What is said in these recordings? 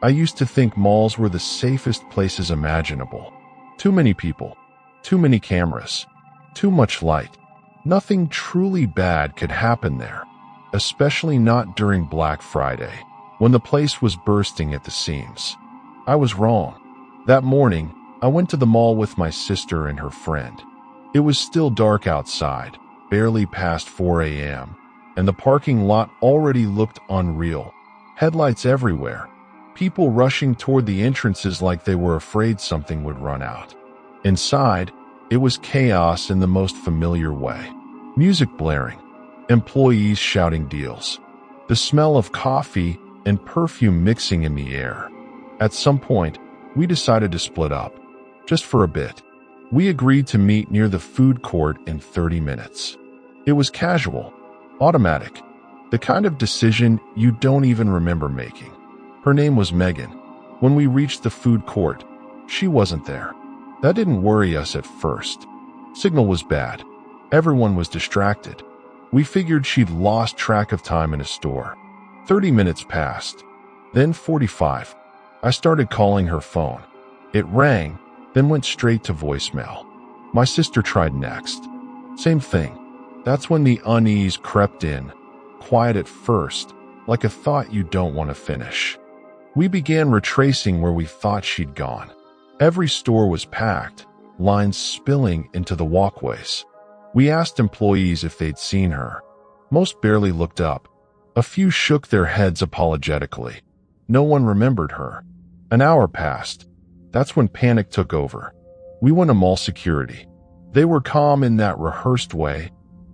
I used to think malls were the safest places imaginable. Too many people, too many cameras, too much light. Nothing truly bad could happen there, especially not during Black Friday, when the place was bursting at the seams. I was wrong. That morning, I went to the mall with my sister and her friend. It was still dark outside, barely past 4 a.m., and the parking lot already looked unreal. Headlights everywhere. People rushing toward the entrances like they were afraid something would run out. Inside, it was chaos in the most familiar way. Music blaring, employees shouting deals, the smell of coffee and perfume mixing in the air. At some point, we decided to split up, just for a bit. We agreed to meet near the food court in 30 minutes. It was casual, automatic, the kind of decision you don't even remember making. Her name was Megan. When we reached the food court, she wasn't there. That didn't worry us at first. Signal was bad. Everyone was distracted. We figured she'd lost track of time in a store. 30 minutes passed. Then 45. I started calling her phone. It rang, then went straight to voicemail. My sister tried next. Same thing. That's when the unease crept in, quiet at first, like a thought you don't want to finish. We began retracing where we thought she'd gone. Every store was packed, lines spilling into the walkways. We asked employees if they'd seen her. Most barely looked up. A few shook their heads apologetically. No one remembered her. An hour passed. That's when panic took over. We went to mall security. They were calm in that rehearsed way,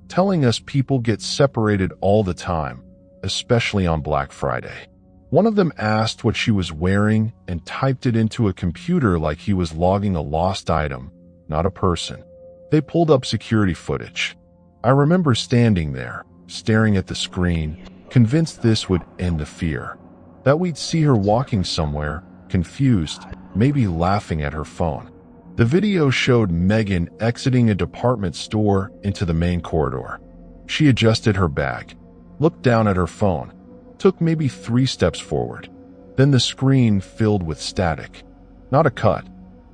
telling us people get separated all the time, especially on Black Friday. One of them asked what she was wearing and typed it into a computer like he was logging a lost item, not a person. They pulled up security footage. I remember standing there, staring at the screen, convinced this would end the fear. That we'd see her walking somewhere, confused, maybe laughing at her phone. The video showed Megan exiting a department store into the main corridor. She adjusted her bag, looked down at her phone, took maybe 3 steps forward. Then the screen filled with static. Not a cut,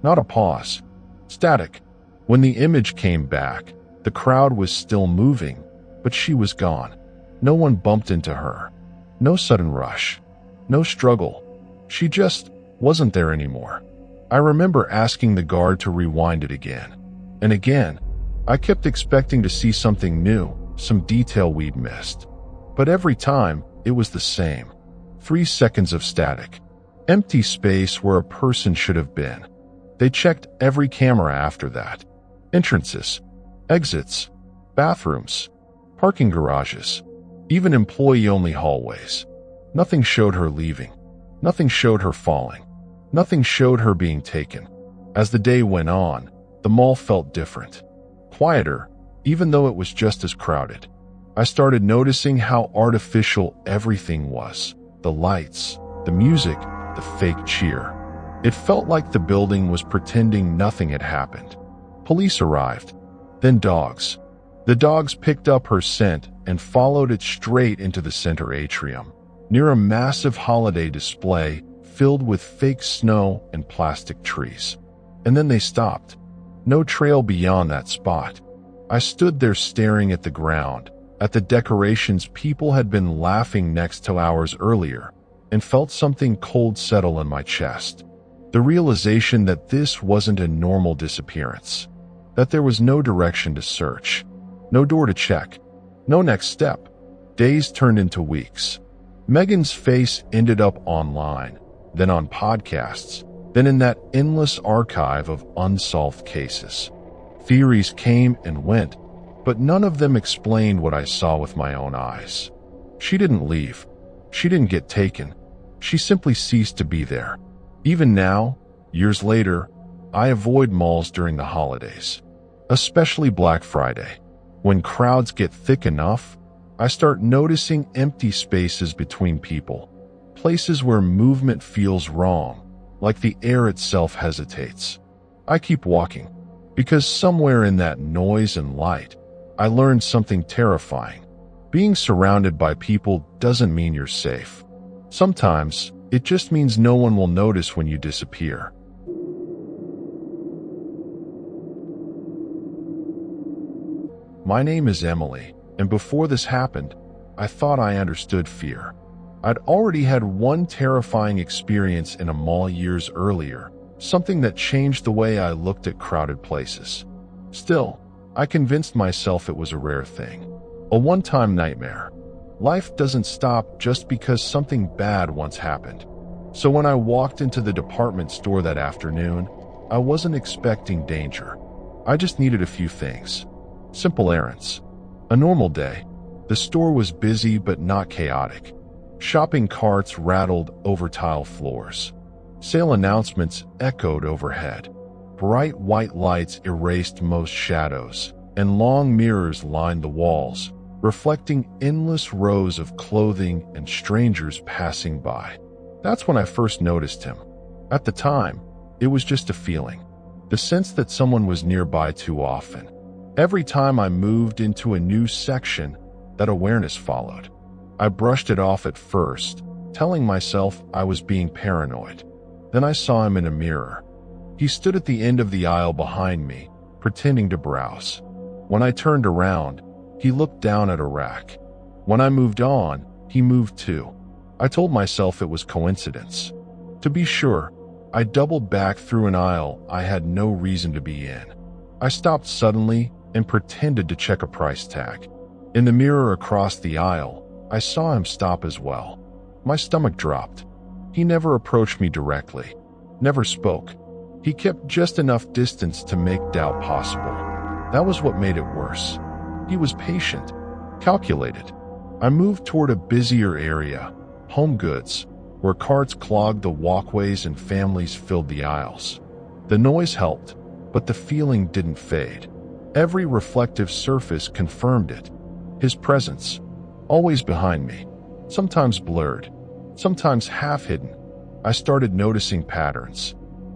not a pause. Static. When the image came back, the crowd was still moving, but she was gone. No one bumped into her. No sudden rush. No struggle. She just wasn't there anymore. I remember asking the guard to rewind it again. And again. I kept expecting to see something new, some detail we'd missed. But every time, it was the same. 3 seconds of static. Empty space where a person should have been. They checked every camera after that. Entrances, exits, bathrooms, parking garages, even employee-only hallways. Nothing showed her leaving. Nothing showed her falling. Nothing showed her being taken. As the day went on, the mall felt different. Quieter, even though it was just as crowded. I started noticing how artificial everything was. The lights, the music, the fake cheer. It felt like the building was pretending nothing had happened. Police arrived. Then dogs. The dogs picked up her scent and followed it straight into the center atrium, near a massive holiday display filled with fake snow and plastic trees. And then they stopped. No trail beyond that spot. I stood there staring at the ground, at the decorations people had been laughing next to hours earlier, and felt something cold settle in my chest. The realization that this wasn't a normal disappearance. That there was no direction to search, no door to check, no next step. Days turned into weeks. Megan's face ended up online, then on podcasts, then in that endless archive of unsolved cases. Theories came and went, but none of them explained what I saw with my own eyes. She didn't leave. She didn't get taken. She simply ceased to be there. Even now, years later, I avoid malls during the holidays, especially Black Friday. When crowds get thick enough, I start noticing empty spaces between people, places where movement feels wrong, like the air itself hesitates. I keep walking, because somewhere in that noise and light, I learned something terrifying. Being surrounded by people doesn't mean you're safe. Sometimes, It just means no one will notice when you disappear. My name is Emily, and before this happened, I thought I understood fear. I'd already had one terrifying experience in a mall years earlier, something that changed the way I looked at crowded places. Still, I convinced myself it was a rare thing, a one-time nightmare. Life doesn't stop just because something bad once happened. So when I walked into the department store that afternoon, I wasn't expecting danger. I just needed a few things. Simple errands. A normal day. The store was busy but not chaotic. Shopping carts rattled over tile floors. Sale announcements echoed overhead. Bright white lights erased most shadows, and long mirrors lined the walls, reflecting endless rows of clothing and strangers passing by. That's when I first noticed him. At the time, it was just a feeling, the sense that someone was nearby too often. Every time I moved into a new section, that awareness followed. I brushed it off at first, telling myself I was being paranoid. Then I saw him in a mirror. He stood at the end of the aisle behind me, pretending to browse. When I turned around, he looked down at a rack. When I moved on, he moved too. I told myself it was coincidence. To be sure, I doubled back through an aisle I had no reason to be in. I stopped suddenly and pretended to check a price tag. In the mirror across the aisle, I saw him stop as well. My stomach dropped. He never approached me directly, never spoke. He kept just enough distance to make doubt possible. That was what made it worse. He was patient, calculated. I moved toward a busier area, home goods, where carts clogged the walkways and families filled the aisles. The noise helped, but the feeling didn't fade. Every reflective surface confirmed it. His presence, always behind me, sometimes blurred, sometimes half hidden. I started noticing patterns.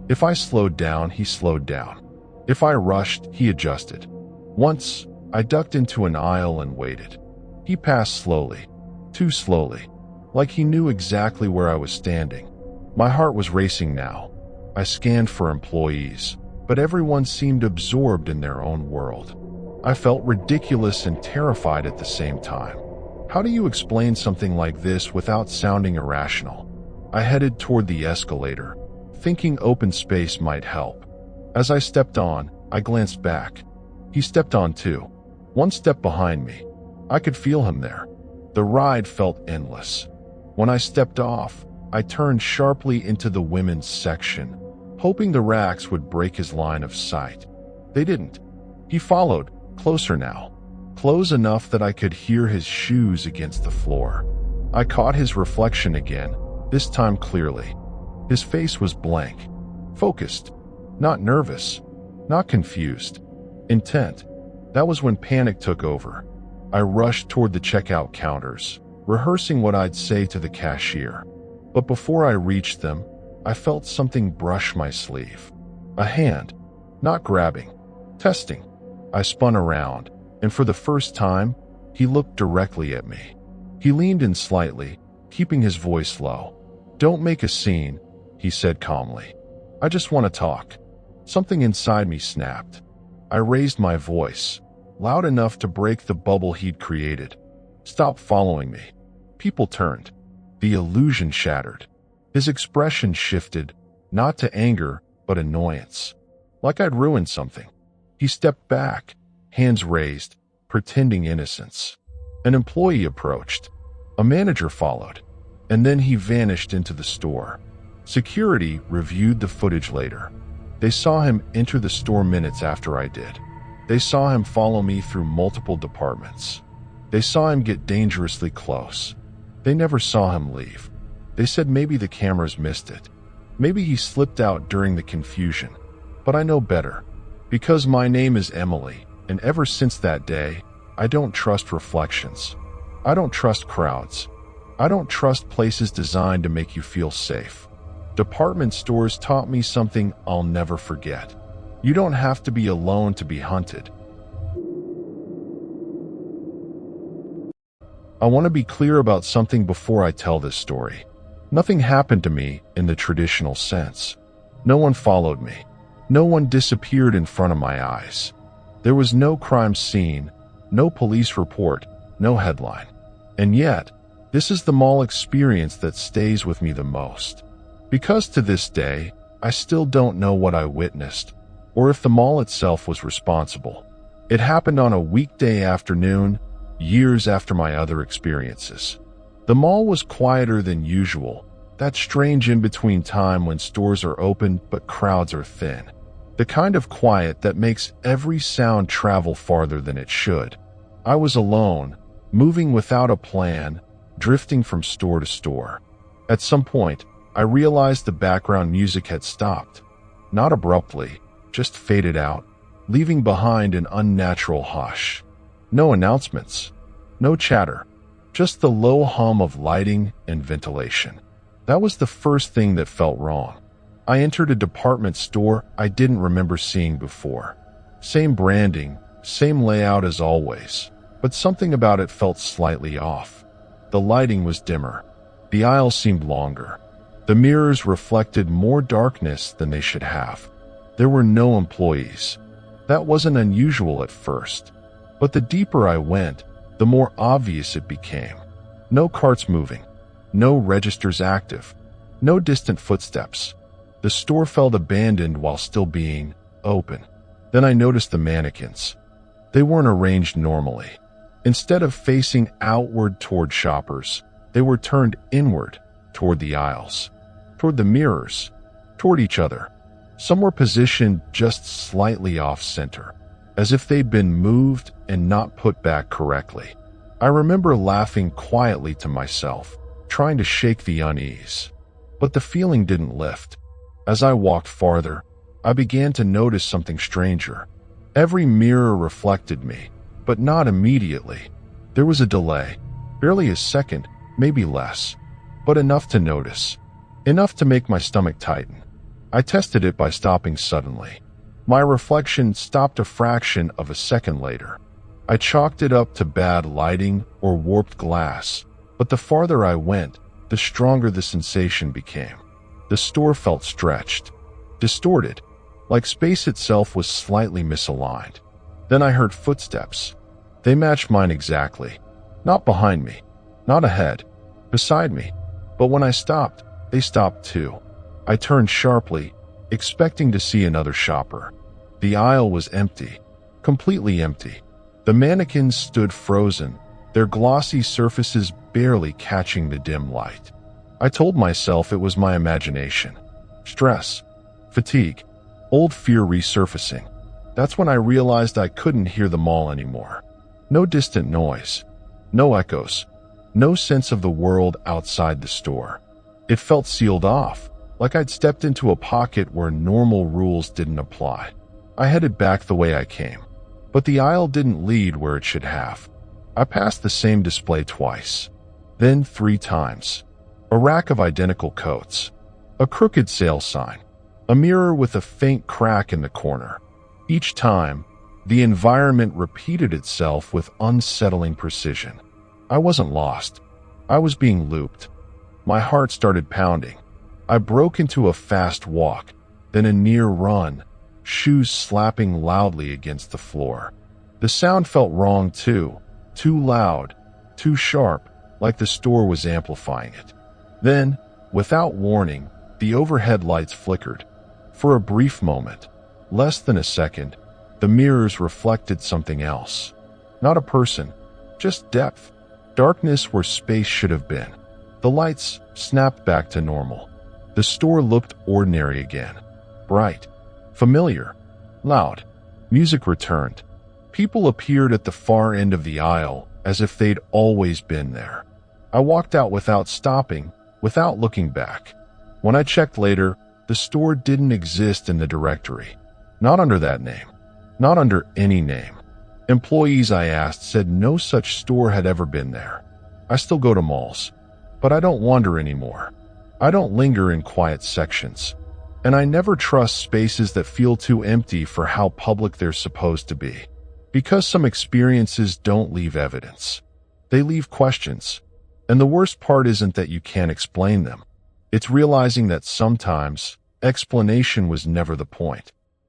If I slowed down, he slowed down. If I rushed, he adjusted. Once, I ducked into an aisle and waited. He passed slowly, too slowly, like he knew exactly where I was standing. My heart was racing now. I scanned for employees, but everyone seemed absorbed in their own world. I felt ridiculous and terrified at the same time. How do you explain something like this without sounding irrational? I headed toward the escalator, thinking open space might help. As I stepped on, I glanced back. He stepped on too, one step behind me. I could feel him there. The ride felt endless. When I stepped off, I turned sharply into the women's section, hoping the racks would break his line of sight. They didn't. He followed, closer now, close enough that I could hear his shoes against the floor. I caught his reflection again, this time clearly. His face was blank, focused, not nervous, not confused, intent. That was when panic took over. I rushed toward the checkout counters, rehearsing what I'd say to the cashier. But before I reached them, I felt something brush my sleeve. A hand, not grabbing, testing. I spun around, and for the first time, he looked directly at me. He leaned in slightly, keeping his voice low. "Don't make a scene," he said calmly. "I just want to talk." Something inside me snapped. I raised my voice, loud enough to break the bubble he'd created. "Stop following me." People turned. The illusion shattered. His expression shifted, not to anger, but annoyance. Like I'd ruined something. He stepped back, hands raised, pretending innocence. An employee approached. A manager followed. And then he vanished into the store. Security reviewed the footage later. They saw him enter the store minutes after I did. They saw him follow me through multiple departments. They saw him get dangerously close. They never saw him leave. They said maybe the cameras missed it. Maybe he slipped out during the confusion. But I know better. Because my name is Emily, and ever since that day, I don't trust reflections. I don't trust crowds. I don't trust places designed to make you feel safe. Department stores taught me something I'll never forget. You don't have to be alone to be hunted. I want to be clear about something before I tell this story. Nothing happened to me in the traditional sense. No one followed me. No one disappeared in front of my eyes. There was no crime scene, no police report, no headline. And yet, this is the mall experience that stays with me the most. Because to this day, I still don't know what I witnessed, or if the mall itself was responsible. It happened on a weekday afternoon, years after my other experiences. The mall was quieter than usual, that strange in-between time when stores are open but crowds are thin. The kind of quiet that makes every sound travel farther than it should. I was alone, moving without a plan, drifting from store to store. At some point, I realized the background music had stopped. Not abruptly, just faded out, leaving behind an unnatural hush. No announcements, no chatter, just the low hum of lighting and ventilation. That was the first thing that felt wrong. I entered a department store I didn't remember seeing before. Same branding, same layout as always, but something about it felt slightly off. The lighting was dimmer. The aisles seemed longer. The mirrors reflected more darkness than they should have. There were no employees. That wasn't unusual at first, but the deeper I went, the more obvious it became. No carts moving, no registers active, no distant footsteps. The store felt abandoned while still being open. Then I noticed the mannequins. They weren't arranged normally. Instead of facing outward toward shoppers, they were turned inward toward the aisles, toward the mirrors, toward each other. Some were positioned just slightly off-center, as if they'd been moved and not put back correctly. I remember laughing quietly to myself, trying to shake the unease. But the feeling didn't lift. As I walked farther, I began to notice something stranger. Every mirror reflected me, but not immediately. There was a delay, barely a second, maybe less, but enough to notice. Enough to make my stomach tighten. I tested it by stopping suddenly. My reflection stopped a fraction of a second later. I chalked it up to bad lighting or warped glass, but the farther I went, the stronger the sensation became. The store felt stretched, distorted, like space itself was slightly misaligned. Then I heard footsteps. They matched mine exactly. Not behind me, not ahead, beside me. But when I stopped, they stopped too. I turned sharply, expecting to see another shopper. The aisle was empty, completely empty. The mannequins stood frozen, their glossy surfaces barely catching the dim light. I told myself it was my imagination. Stress, fatigue, old fear resurfacing. That's when I realized I couldn't hear the mall anymore. No distant noise, no echoes, no sense of the world outside the store. It felt sealed off, like I'd stepped into a pocket where normal rules didn't apply. I headed back the way I came, but the aisle didn't lead where it should have. I passed the same display twice, then 3 times. A rack of identical coats, a crooked sale sign, a mirror with a faint crack in the corner. Each time, the environment repeated itself with unsettling precision. I wasn't lost. I was being looped. My heart started pounding. I broke into a fast walk, then a near run, shoes slapping loudly against the floor. The sound felt wrong too loud, too sharp, like the store was amplifying it. Then, without warning, the overhead lights flickered. For a brief moment, less than a second, the mirrors reflected something else. Not a person, just depth, darkness where space should have been. The lights snapped back to normal. The store looked ordinary again. Bright, familiar, loud. Music returned. People appeared at the far end of the aisle as if they'd always been there. I walked out without stopping, without looking back. When I checked later, the store didn't exist in the directory. Not under that name. Not under any name. Employees I asked said no such store had ever been there. I still go to malls, but I don't wander anymore. I don't linger in quiet sections. And I never trust spaces that feel too empty for how public they're supposed to be. Because some experiences don't leave evidence. They leave questions. And the worst part isn't that you can't explain them. It's realizing that sometimes explanation was never the point.